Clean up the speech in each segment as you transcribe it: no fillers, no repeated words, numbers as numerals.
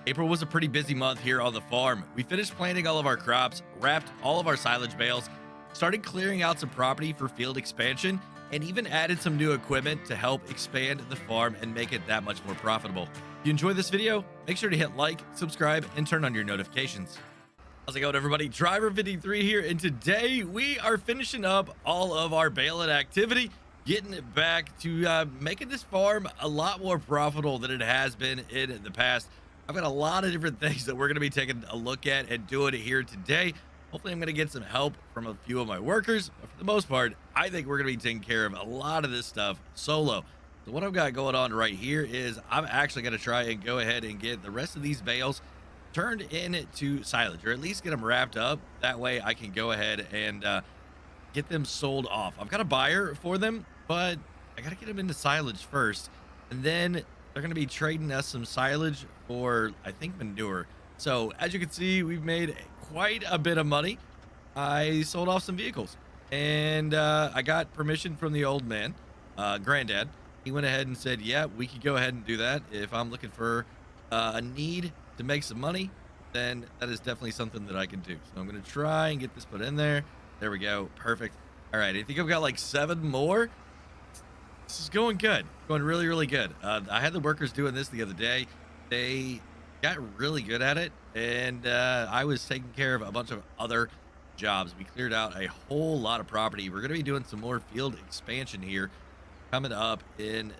April was a pretty busy month here on the farm. We finished planting all of our crops, wrapped all of our silage bales, started clearing out some property for field expansion, and even added some new equipment to help expand the farm and make it that much more profitable. If you enjoyed this video, make sure to hit like, subscribe, and turn on your notifications. How's it going, everybody? Driver53 here, and today we are finishing up all of our baling activity, getting it back to making this farm a lot more profitable than it has been in the past. I've got a lot of different things that we're going to be taking a look at and doing it here today. Hopefully I'm going to get some help from a few of my workers, but for the most part, I think we're going to be taking care of a lot of this stuff solo. So what I've got going on right here is I'm actually going to try and go ahead and get the rest of these bales turned into silage, or at least get them wrapped up. That way I can go ahead and get them sold off. I've got a buyer for them, but I got to get them into silage first, and then they're going to be trading us some silage for, I think, manure. So as you can see, we've made quite a bit of money. I sold off some vehicles, and I got permission from the old man, granddad. He went ahead and said, yeah, we could go ahead and do that. If I'm looking for a need to make some money, then that is definitely something that I can do. So I'm going to try and get this put in there. There we go. Perfect. All right. I think I've got like 7 more. This is going good. Going really, really good. I had the workers doing this the other day. They got really good at it, and I was taking care of a bunch of other jobs. We cleared out a whole lot of property. We're going to be doing some more field expansion here coming up in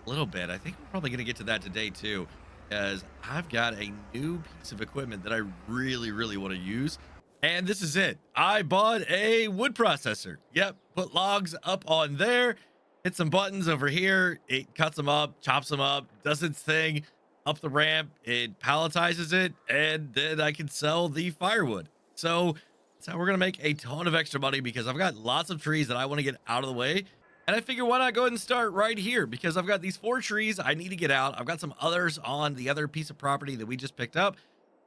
a little bit. I think we're probably going to get to that today too, because I've got a new piece of equipment that I really, really want to use. And this is it. I bought a wood processor. Yep, put logs up on there, hit some buttons over here. It cuts them up, chops them up, does its thing up the ramp. It palletizes it, and then I can sell the firewood. So that's how we're going to make a ton of extra money, because I've got lots of trees that I want to get out of the way. And I figure, why not go ahead and start right here? Because I've got these 4 trees I need to get out. I've got some others on the other piece of property that we just picked up.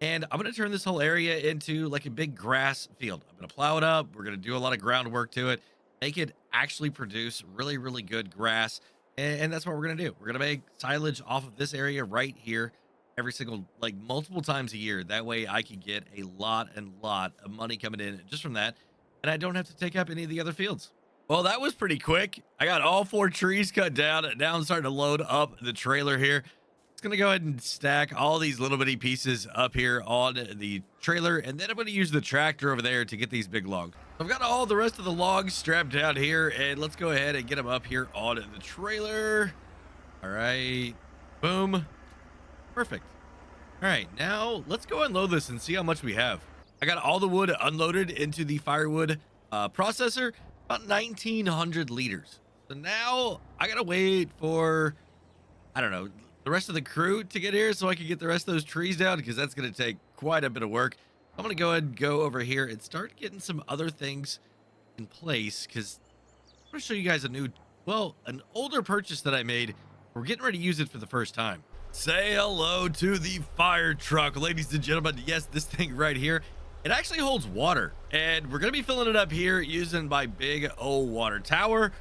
And I'm going to turn this whole area into like a big grass field. I'm going to plow it up. We're going to do a lot of groundwork to it, make it actually produce really, really good grass. And that's what we're going to do. We're going to make silage off of this area right here every single, like multiple times a year. That way I can get a lot of money coming in just from that. And I don't have to take up any of the other fields. Well, that was pretty quick. I got all 4 trees cut down. Now I'm starting to load up the trailer here. It's going to go ahead and stack all these little bitty pieces up here on the trailer, and then I'm going to use the tractor over there to get these big logs. I've got all the rest of the logs strapped down here, and let's go ahead and get them up here on the trailer. All right. Boom. Perfect. All right. Now let's go unload this and see how much we have. I got all the wood unloaded into the firewood processor. About 1,900 liters. So now I gotta wait for, I don't know, the rest of the crew to get here so I can get the rest of those trees down, because that's gonna take quite a bit of work. I'm gonna go ahead and go over here and start getting some other things in place, because I'm gonna show you guys an older purchase that I made. We're getting ready to use it for the first time. Say hello to the fire truck, ladies and gentlemen. Yes, this thing right here. It actually holds water, and we're going to be filling it up here using my big old water tower.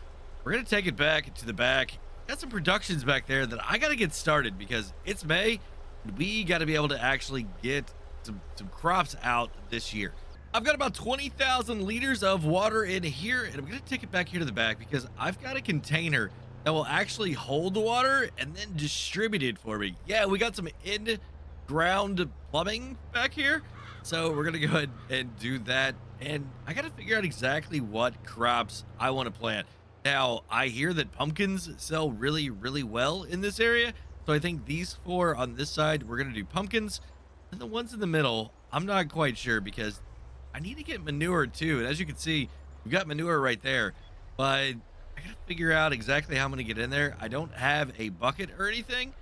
We're going to take it back to the back. Got some productions back there that I got to get started, because it's May, and we got to be able to actually get some crops out this year. I've got about 20,000 liters of water in here, and I'm going to take it back here to the back, because I've got a container that will actually hold the water and then distribute it for me. Yeah, we got some in-ground plumbing back here. So we're going to go ahead and do that. And I got to figure out exactly what crops I want to plant. Now, I hear that pumpkins sell really, really well in this area. So I think these 4 on this side, we're going to do pumpkins. And the ones in the middle, I'm not quite sure, because I need to get manure too. And as you can see, we've got manure right there. But I got to figure out exactly how I'm going to get in there. I don't have a bucket or anything.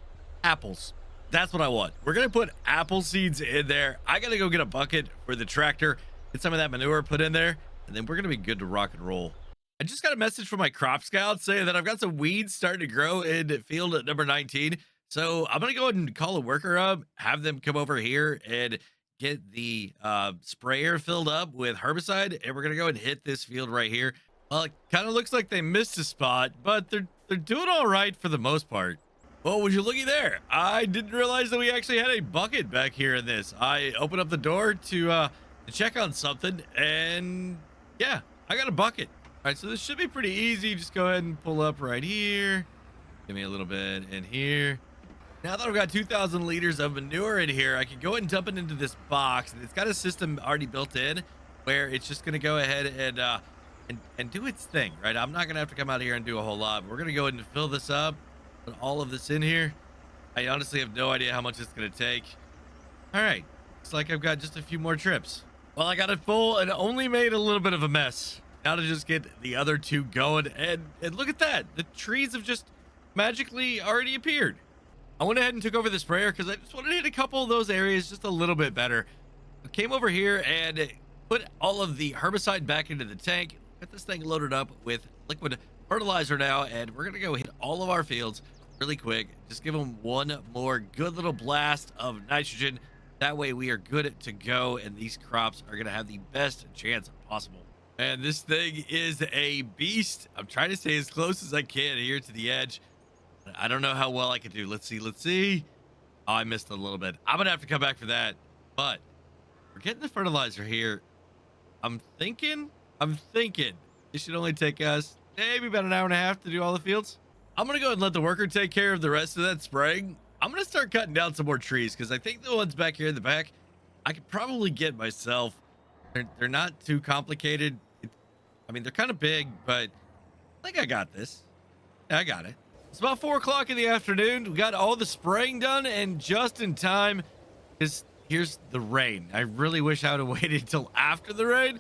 Apples. That's what I want. We're going to put apple seeds in there. I got to go get a bucket for the tractor, get some of that manure put in there, and then we're going to be good to rock and roll. I just got a message from my crop scout saying that I've got some weeds starting to grow in field number 19. So I'm going to go ahead and call a worker up, have them come over here and get the sprayer filled up with herbicide, and we're going to go and hit this field right here. Well, it kind of looks like they missed a spot, but they're doing all right for the most part. Oh, would you looky there? I didn't realize that we actually had a bucket back here in this. I opened up the door to check on something, and yeah, I got a bucket. All right, so this should be pretty easy. Just go ahead and pull up right here. Give me a little bit in here. Now that I've got 2,000 liters of manure in here, I can go ahead and dump it into this box, and it's got a system already built in where it's just gonna go ahead and do its thing, right? I'm not gonna have to come out here and do a whole lot. We're gonna go ahead and fill this up, put all of this in here. I honestly have no idea how much it's gonna take. All right, looks like I've got just a few more trips. Well, I got it full and only made a little bit of a mess. Now to just get the other two going, and look at that. The trees have just magically already appeared. I went ahead and took over the sprayer because I just wanted to hit a couple of those areas just a little bit better. I came over here and put all of the herbicide back into the tank. Got this thing loaded up with liquid fertilizer now, and we're gonna go hit all of our fields really quick. Just give them one more good little blast of nitrogen. That way we are good to go, and these crops are gonna have the best chance possible. And this thing is a beast. I'm trying to stay as close as I can here to the edge. I don't know how well I can do. Let's see. Oh, I missed a little bit. I'm gonna have to come back for that, but we're getting the fertilizer here. I'm thinking it should only take us maybe about an hour and a half to do all the fields. I'm gonna go ahead and let the worker take care of the rest of that spraying. I'm gonna start cutting down some more trees because I think the ones back here in the back I could probably get myself. They're not too complicated. I mean, they're kind of big, but I think I got this. Yeah, I got it. It's about 4 o'clock in the afternoon. We got all the spraying done, and just in time, because here's the rain. I really wish I would have waited until after the rain,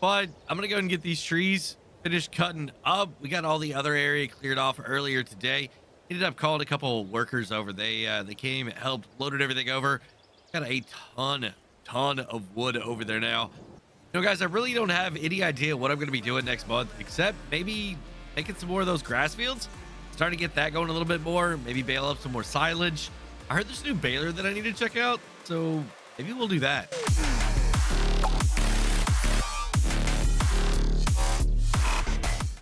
but I'm gonna go and get these trees finished cutting up. We got all the other area cleared off earlier today. Ended up calling a couple workers over. They came, helped, loaded everything over. Got a ton of wood over there now. You know, guys, I really don't have any idea what I'm gonna be doing next month, except maybe making some more of those grass fields. Starting to get that going a little bit more. Maybe bale up some more silage. I heard there's a new baler that I need to check out, so maybe we'll do that.